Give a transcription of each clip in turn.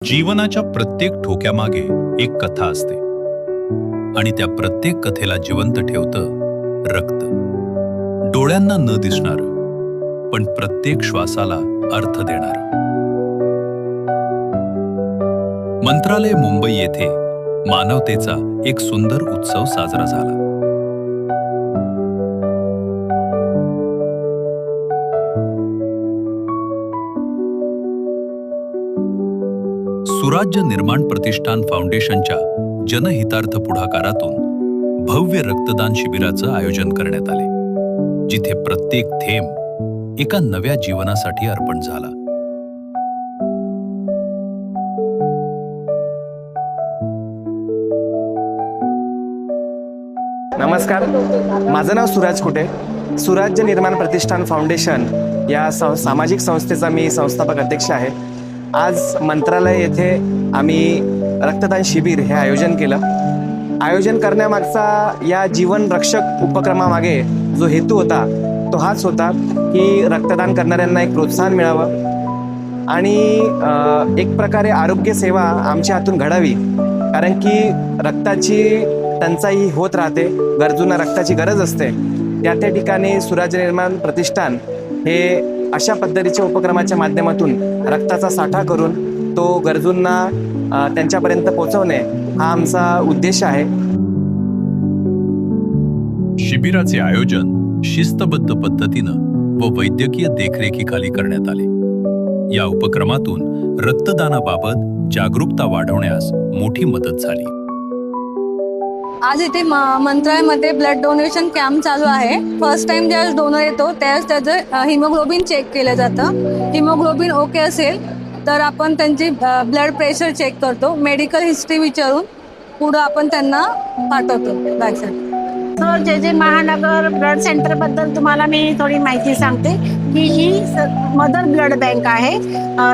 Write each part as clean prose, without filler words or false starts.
जीवनाच्या प्रत्येक ठोक्यामागे एक कथा असते आणि त्या प्रत्येक कथेला जिवंत ठेवतं रक्त. डोळ्यांना न दिसणार पण प्रत्येक श्वासाला अर्थ देणार. मंत्रालय मुंबई येथे मानवतेचा एक सुंदर उत्सव साजरा झाला. सुराज्य निर्माण प्रतिष्ठान फाउंडेशनच्या जनहितार्थ पुढाकारातून भव्य रक्तदान शिबिराचं आयोजन करण्यात आले, जिथे प्रत्येक थेंब एका नव्या जीवनासाठी अर्पण झाला. नमस्कार, माझं नाव सुराज कुटे. सुराज्य निर्माण प्रतिष्ठान फाउंडेशन या सामाजिक संस्थेचा मी संस्थापक अध्यक्ष आहे. आज मंत्रालय येथे आम्ही रक्तदान शिबिर हे आयोजन केलं. आयोजन करण्यामागचा या जीवन रक्षक उपक्रमामागे जो हेतू होता तो हाच होता की रक्तदान करणाऱ्यांना एक प्रोत्साहन मिळावं आणि एक प्रकारे आरोग्य सेवा आमच्या हातून घडावी. कारण की रक्ताची टंचाई होत राहते, गरजूंना रक्ताची गरज असते. त्या ठिकाणी सुराज्य निर्माण प्रतिष्ठान हे अशा पद्धतीच्या उपक्रमाच्या माध्यमातून रक्ताचा साठा करून तो गरजूंना त्यांच्यापर्यंत पोहोचवणे हा आमचा उद्देश आहे. शिबिराचे आयोजन शिस्तबद्ध पद्धतीनं व वैद्यकीय देखरेखीखाली करण्यात आले. या उपक्रमातून रक्तदानाबाबत जागरूकता वाढवण्यास मोठी मदत झाली. आज इथे मंत्रालयामध्ये ब्लड डोनेशन कॅम्प चालू आहे. फर्स्ट टाइम ज्यावेळेस डोनर येतो त्यावेळेस त्याचं हिमोग्लोबिन चेक केलं जातं. हिमोग्लोबिन ओके असेल तर आपण त्यांची ब्लड प्रेशर चेक करतो. मेडिकल हिस्ट्री विचारून पुढं आपण त्यांना पाठवतो बॅगसाठी. तर जे महानगर ब्लड सेंटरबद्दल तुम्हाला मी थोडी माहिती सांगते की ही मदर ब्लड बँक आहे.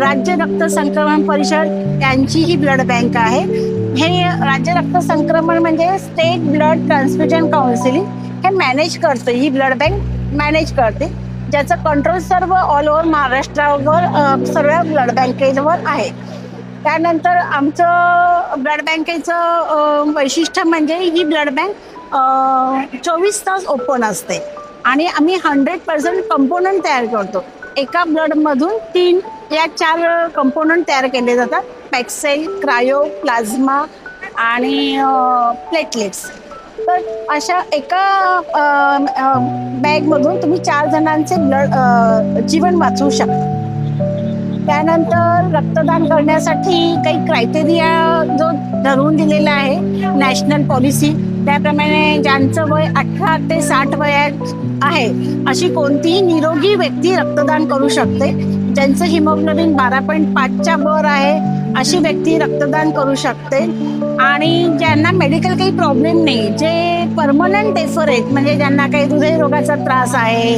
राज्य रक्त संक्रमण परिषद यांची ही ब्लड बँक आहे. हे राज्य रक्त संक्रमण म्हणजे स्टेट ब्लड ट्रान्सफ्युजन काउन्सिल हे मॅनेज करते. ही ब्लड बँक मॅनेज करते, ज्याचं कंट्रोल सर्व ऑल ओव्हर महाराष्ट्रावर सर्व ब्लड बँकेवर आहे. त्यानंतर आमचं ब्लड बँकेचं वैशिष्ट्य म्हणजे ही ब्लड बँक 24 तास ओपन असते आणि आम्ही 100% कंपोनंट तयार करतो. एका ब्लडमधून 3 या 4 कंपोनंट तयार केले जातात: पॅक्सेल, क्रायो, प्लाझ्मा आणि प्लेटलेट्स. तर अशा एका बॅगमधून तुम्ही 4 जणांचे ब्लड जीवन वाचवू शकता. त्यानंतर रक्तदान करण्यासाठी काही क्रायटेरिया जो ठरवून दिलेला आहे नॅशनल पॉलिसी, त्याप्रमाणे ज्यांचं वय 18 ते 60 वयात आहे अशी कोणतीही निरोगी व्यक्ती रक्तदान करू शकते. ज्यांचं हिमोग्लोबिन 12.5च्या वर आहे अशी व्यक्ती रक्तदान करू शकते. आणि ज्यांना मेडिकल काही प्रॉब्लेम नाही, जे परमनंट डेफर आहेत, म्हणजे ज्यांना काही हृदयरोगाचा त्रास आहे,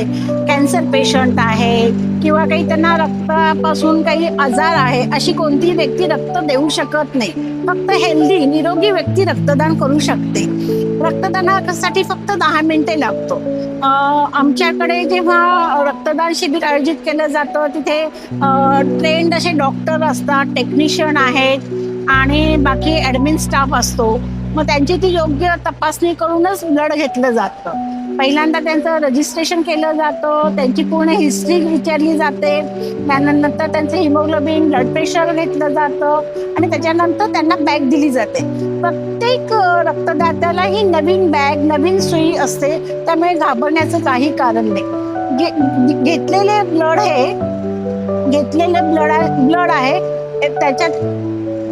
कॅन्सर पेशंट आहे किंवा काही त्यांना रक्तापासून काही आजार आहे, अशी कोणतीही व्यक्ती रक्त देऊ शकत नाही. फक्त हेल्दी निरोगी व्यक्ती रक्तदान करू शकते. रक्तदानासाठी फक्त 10 मिनिटे लागतो. आमच्याकडे जेव्हा रक्तदान शिबिर आयोजित केलं जातं तिथे ट्रेंड असे डॉक्टर असतात, टेक्निशियन आहेत आणि बाकी ॲडमिन स्टाफ असतो. मग त्यांची ती योग्य तपासणी करूनच ब्लड घेतलं जातं. पहिल्यांदा त्यांचं रजिस्ट्रेशन केलं जातं, त्यांची पूर्ण हिस्ट्री विचारली जाते, त्यानंतर त्यांचं हिमोग्लोबिन, ब्लड प्रेशर घेतलं जातं आणि त्याच्यानंतर त्यांना बॅग दिली जाते. प्रत्येक रक्तदात्याला ही नवीन बॅग, नवीन सुई असते, त्यामुळे घाबरण्याचं काही कारण नाही. घेतलेले ब्लड आहे त्याच्यात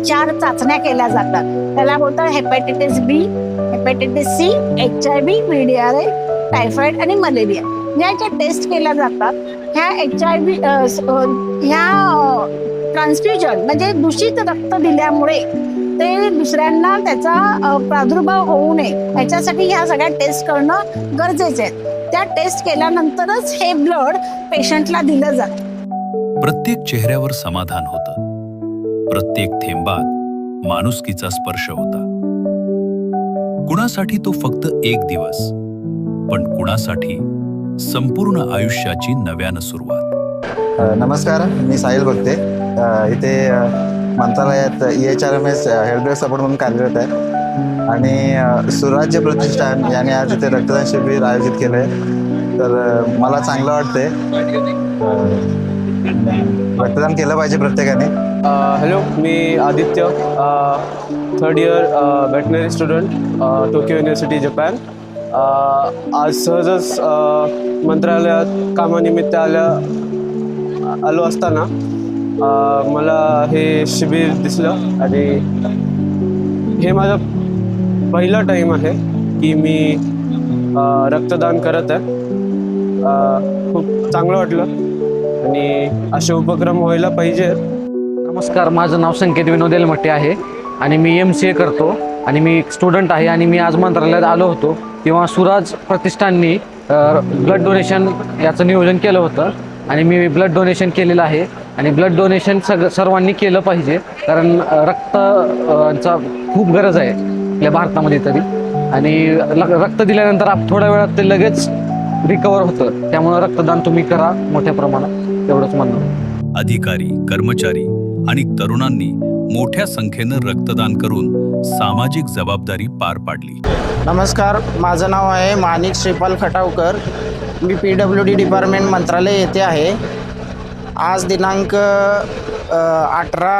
4 चाचण्या केल्या जातात. त्याला बोलतात hepatitis B, hepatitis C, HIV, VDRA, typhoid आणि मलेरिया. ह्याच्या टेस्ट केल्या जातात. ह्या HIV ह्या ट्रान्सफ्युजन म्हणजे दूषित रक्त दिल्यामुळे ते दुसऱ्यांना त्याचा प्रादुर्भाव होऊ नये याच्यासाठी ह्या सगळ्या टेस्ट करणं गरजेचं आहे. त्या टेस्ट केल्यानंतरच हे ब्लड पेशंटला दिलं जातं. प्रत्येक चेहऱ्यावर समाधान होतं. प्रत्येक थेंबात माणुसकीचा स्पर्श होता. कुणासाठी तो फक्त एक दिवस, पण कुणासाठी संपूर्ण आयुष्याची नव्यानं सुरुवात. नमस्कार, मी साहिल बघते. इथे मंत्रालयात EHRMS हेल्पडेस्क सपोर्ट म्हणून कार्यरत आहे. आणि सुराज्य प्रतिष्ठान याने आज इथे रक्तदान शिबिर आयोजित केलं आहे. तर मला चांगलं वाटतंय. रक्तदान केलं पाहिजे प्रत्येकाने. हॅलो, मी Aditya, third year veterinary student, Tokyo university, Japan. आज सहजच मंत्रालयात कामानिमित्त आलो असताना मला हे शिबिर दिसलं आणि हे माझा पहिला टाईम आहे की मी रक्तदान करत आहे. खूप चांगलं वाटलं आणि असे उपक्रम व्हायला पाहिजे. नमस्कार, माझं नाव संकेत विनोद एलमट्टे आहे आणि मी MCA करतो आणि मी एक स्टुडंट आहे. आणि मी आज मंत्रालयात आलो होतो तेव्हा सुराज प्रतिष्ठाननी ब्लड डोनेशन याचं नियोजन केलं होतं आणि मी ब्लड डोनेशन केलेलं आहे. आणि ब्लड डोनेशन सर्वांनी केलं पाहिजे, कारण रक्ताचा खूप गरज आहे आपल्या भारतामध्ये तरी. आणि रक्त दिल्यानंतर थोड्या वेळात ते लगेच रिकवर होतं. त्यामुळं रक्तदान तुम्ही करा मोठ्या प्रमाणात, एवढंच म्हणणं. अधिकारी, कर्मचारी आणि तरुणांनी मोठ्या संख्येनं रक्तदान करून सामाजिक जबाबदारी पार पाडली. नमस्कार, माझं नाव आहे माणिक श्रीपाल खटावकर. मी PWD डिपार्टमेंट मंत्रालय येथे आहे. आज दिनांक 18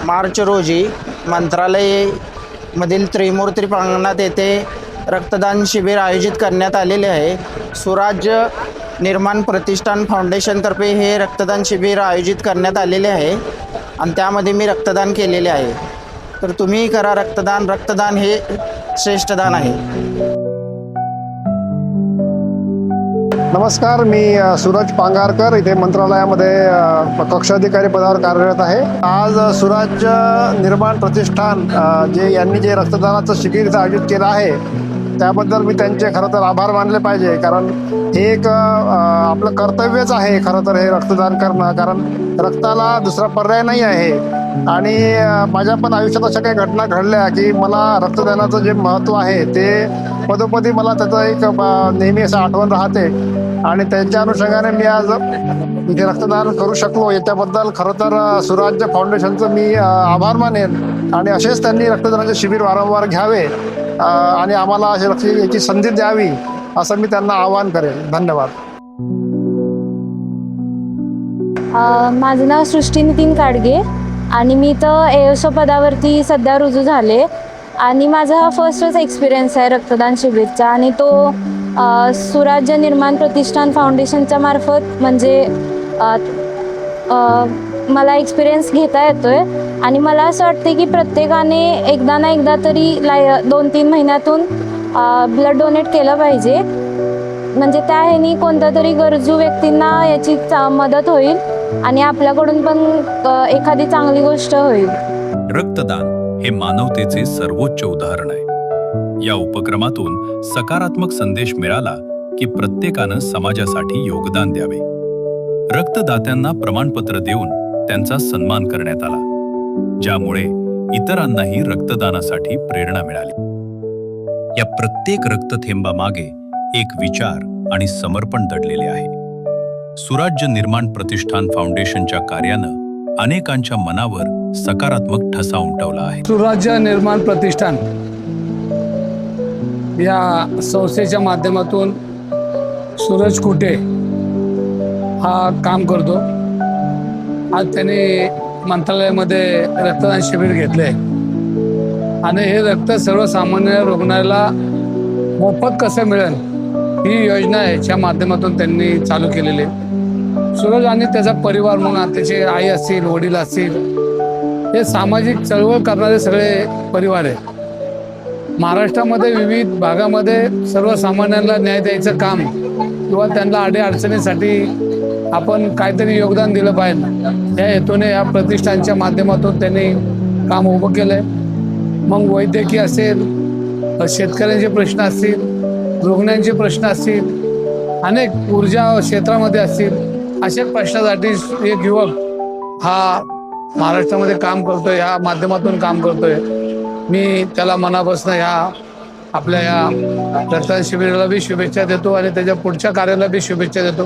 मार्च रोजी मंत्रालयमधील त्रिमूर्ती प्रांगणात येथे रक्तदान शिबिर आयोजित करण्यात आलेले आहे. सुराज्य निर्माण प्रतिष्ठान फाउंडेशनतर्फे हे रक्तदान शिबिर आयोजित करण्यात आलेले आहे आणि त्यामध्ये मी रक्तदान केलेले आहे. तर तुम्हीही करा रक्तदान. रक्तदान हे श्रेष्ठ दान आहे. नमस्कार, मी सूरज पांगारकर, इथे मंत्रालयामध्ये कक्षाधिकारी पदावर कार्यरत आहे. आज सुराज्य निर्माण प्रतिष्ठान यांनी जे रक्तदानाचं शिबिर इथं आयोजित केलं आहे त्याबद्दल मी त्यांचे खरं तर आभार मानले पाहिजे. कारण हे एक आपलं कर्तव्यच आहे खरं तर हे रक्तदान करणं, कारण रक्ताला दुसरा पर्याय नाही आहे. आणि माझ्या पण आयुष्यात अशा काही घटना घडल्या की मला रक्तदानाचं जे महत्त्व आहे ते पदोपदी मला त्याचं एक नेहमी असं आठवण राहते. आणि त्यांच्या अनुषंगाने मी आज इथे रक्तदान करू शकलो याच्याबद्दल खरं तर सुराज्य फाउंडेशनचं मी आभार मानेन. आणि असेच त्यांनी रक्तदानाचे शिबिर वारंवार घ्यावे आणि आम्हाला अशी याची संधी द्यावी असं मी त्यांना आवाहन करेन. धन्यवाद. माझं नाव सृष्टी नितीन काडगे आणि मी तर ASO पदावरती सध्या रुजू झाले. आणि माझा हा फर्स्टच एक्सपिरियन्स आहे रक्तदान शिबिरचा. आणि तो सुराज्य निर्माण प्रतिष्ठान फाउंडेशनच्या मार्फत म्हणजे मला एक्सपिरियन्स घेता येतो आहे. आणि मला असं वाटते की प्रत्येकाने एकदा ना एकदा तरी 2-3 महिन्यातून ब्लड डोनेट केलं पाहिजे. म्हणजे त्या ह्यानी कोणत्या तरी गरजू व्यक्तींना याची मदत होईल आणि आपल्याकडून पण एखादी चांगली गोष्ट होईल. रक्तदान हे मानवतेचे सर्वोच्च उदाहरण आहे. या उपक्रमातून सकारात्मक संदेश मिळाला की प्रत्येकानं समाजासाठी योगदान द्यावे. रक्तदात्यांना प्रमाणपत्र देऊन त्यांचा सन्मान करण्यात आला, ज्यामुळे इतरांनाही रक्तदानासाठी प्रेरणा मिळाली. या प्रत्येक रक्तथेंबामागे एक विचार आणि समर्पण दडलेले आहे. सुराज्य निर्माण प्रतिष्ठान फाउंडेशनच्या कार्यानं अनेकांच्या मनावर सकारात्मक ठसा उमटवला आहे. सुराज्य निर्माण प्रतिष्ठान या संस्थेच्या माध्यमातून सूरज कुटे हा काम करतो. आज त्याने मंत्रालयामध्ये रक्तदान शिबिर घेतले आणि हे रक्त सर्वसामान्य रुग्णाला मोफत कसं मिळेल ही योजना याच्या माध्यमातून त्यांनी चालू केलेली आहे. सूरज आणि त्याचा परिवार म्हणून त्याचे आई असतील, वडील असतील, हे सामाजिक चळवळ करणारे सगळे परिवार आहे. महाराष्ट्रामध्ये विविध भागामध्ये सर्वसामान्यांना न्याय द्यायचं काम किंवा त्यांना अडीअडचणीसाठी आपण काहीतरी योगदान दिलं पाहिजे या हेतूने या प्रतिष्ठानच्या माध्यमातून त्यांनी काम उभं केलं आहे. मग वैद्यकीय असेल, शेतकऱ्यांचे प्रश्न असतील, रुग्णांचे प्रश्न असतील, अनेक ऊर्जा क्षेत्रामध्ये असतील, अशा प्रश्नासाठी एक युवक हा महाराष्ट्रामध्ये काम करतोय, ह्या माध्यमातून काम करतोय. मी त्याला मनापासून ह्या आपल्या या रक्तदान शिबिराला बी शुभेच्छा देतो आणि त्याच्या पुढच्या कार्याला बी शुभेच्छा देतो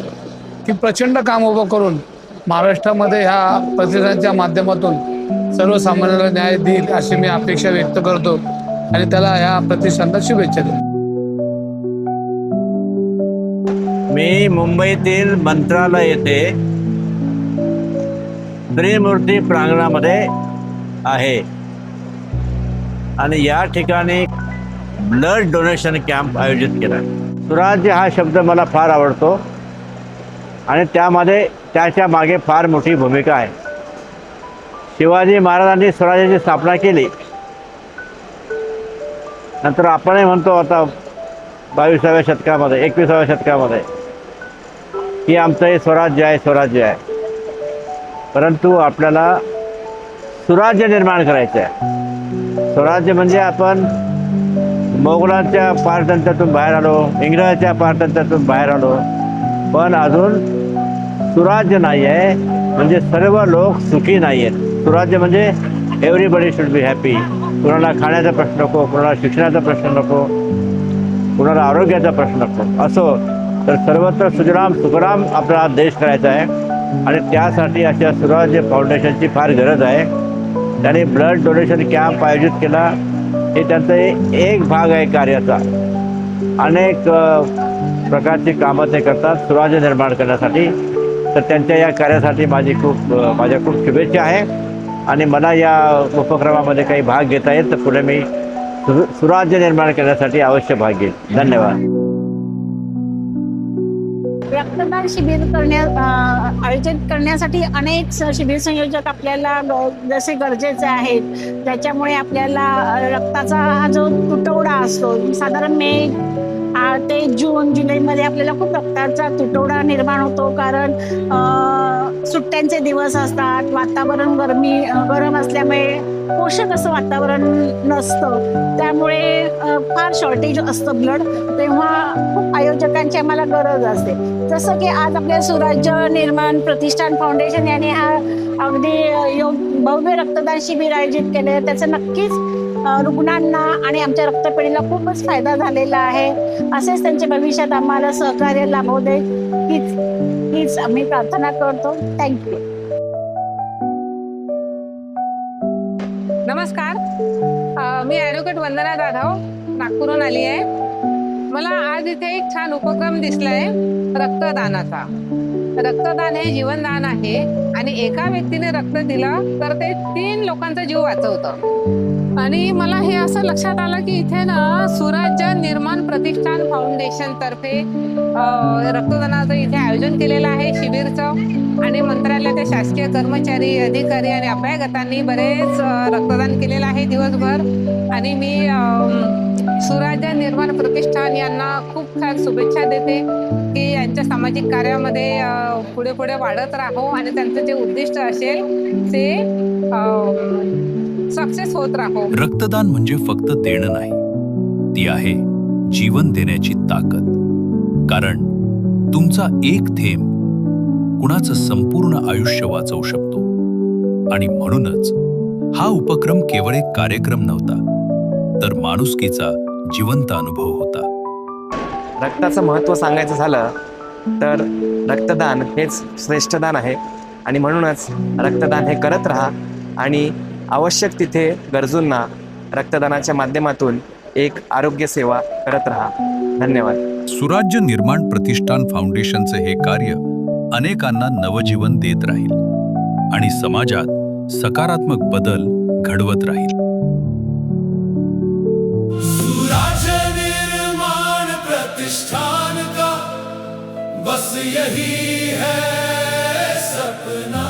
की प्रचंड काम उभं करून महाराष्ट्रामध्ये ह्या प्रतिष्ठानच्या माध्यमातून सर्वसामान्यांना न्याय देईल अशी मी अपेक्षा व्यक्त करतो आणि त्याला या प्रतिष्ठानला शुभेच्छा देतो. मी मुंबईतील मंत्रालय येथे त्रिमूर्ती प्रांगणामध्ये आहे आणि या ठिकाणी ब्लड डोनेशन कॅम्प आयोजित केला. स्वराज्य हा शब्द मला फार आवडतो आणि त्यामध्ये त्याच्या मागे फार मोठी भूमिका आहे. शिवाजी महाराजांनी स्वराज्याची स्थापना केली, नंतर आपणही म्हणतो आता 22व्या शतकामध्ये 21व्या शतकामध्ये की आमचं हे स्वराज्य आहे स्वराज्य आहे. परंतु आपल्याला सुराज्य निर्माण करायचं आहे. स्वराज्य म्हणजे आपण मोगलांच्या पारतंत्र्यातून बाहेर आलो, इंग्रजांच्या पारतंत्र्यातून बाहेर आलो, पण अजून सुराज्य नाही आहे, म्हणजे सर्व लोक सुखी नाही आहेत. सुराज्य म्हणजे एव्हरीबडी शुड बी हॅपी. कुणाला खाण्याचा प्रश्न नको, कुणाला शिक्षणाचा प्रश्न नको, कुणाला आरोग्याचा प्रश्न नको. असो तर सर्वत्र सुजलाम सुखराम आपला देश करायचा आहे आणि त्यासाठी अशा सुराज्य फाउंडेशनची फार गरज आहे. त्यांनी ब्लड डोनेशन कॅम्प आयोजित केला. हे त्यांचा एक भाग आहे कार्याचा. अनेक प्रकारची कामं ते करतात सुराज्य निर्माण करण्यासाठी. तर त्यांच्या या कार्यासाठी माझ्या खूप शुभेच्छा आहे आणि मला या उपक्रमामध्ये काही भाग घेता येईल तर पुढे मी सुराज्य निर्माण करण्यासाठी अवश्य भाग घेईन. धन्यवाद. रक्तदान शिबिर आयोजित करण्यासाठी अनेक शिबिर संयोजक आपल्याला जसे गरजेचे आहेत, ज्याच्यामुळे आपल्याला रक्ताचा हा जो तुटवडा असतो साधारण मे ते जून जुलैमध्ये आपल्याला खूप रक्ताचा तुटवडा निर्माण होतो. कारण सुट्ट्यांचे दिवस असतात, वातावरण गरम असल्यामुळे पोषक असं वातावरण नसतं, त्यामुळे फार शॉर्टेज असतं ब्लड. तेव्हा खूप आयोजकांची आम्हाला गरज असते. जसं की आज आपल्या सुराज्य निर्माण प्रतिष्ठान फाउंडेशन यांनी हा अगदी भव्य रक्तदान शिबिर आयोजित केले. त्याचं नक्कीच रुग्णांना आणि आमच्या रक्तपेढीला खूपच फायदा झालेला आहे. असेच त्यांच्या भविष्यात आम्हाला सहकार्य लाभू दे हीच आम्ही प्रार्थना करतो. थँक्यू. नमस्कार, मी ॲडव्होकेट वंदना जाधव नागपूरहून आली आहे. मला आज इथे एक छान उपक्रम दिसलाय रक्तदानाचा. रक्तदान हे जीवनदान आहे आणि एका व्यक्तीने रक्त दिलं तर ते 3 लोकांचा जीव वाचवतं. आणि मला हे असं लक्षात आलं की इथे ना सुराज्य निर्माण प्रतिष्ठान फाउंडेशन तर्फे रक्तदानाचं इथे आयोजन केलेलं आहे शिबिरचं. आणि मंत्रालयाचे शासकीय कर्मचारी, अधिकारी आणि अभ्यागतांनी बरेच रक्तदान केलेलं आहे दिवसभर. आणि मी सुराज्य निर्माण प्रतिष्ठान यांना खूप छान शुभेच्छा देते की यांच्या सामाजिक कार्यामध्ये पुढे पुढे वाढत राहो आणि त्यांचं जे उद्दिष्ट असेल ते सक्सेस होत राहो. रक्तदान म्हणजे फक्त देणं नाही, ती आहे जीवन देण्याची ताकद. कारण तुमचा एक थेंब कुणाचं संपूर्ण आयुष्य वाचवू शकतो. आणि म्हणूनच हा उपक्रम केवळ एक कार्यक्रम नव्हता, तर माणुसकीचा जिवंत अनुभव होता. रक्ताचं महत्त्व सांगायचं झालं तर रक्तदान हेच श्रेष्ठ दान आहे आणि म्हणूनच रक्तदान हे करत राहा आणि आवश्यक तिथे गरजूंना रक्तदानाच्या माध्यमातून एक आरोग्य सेवा करत राहा. धन्यवाद. सुराज्य निर्माण प्रतिष्ठान फाउंडेशनचे हे कार्य अनेकांना नवजीवन देत राहील आणि समाजात सकारात्मक बदल घडवत राहील. सुराज्य निर्माण प्रतिष्ठान का बस यही है सपना.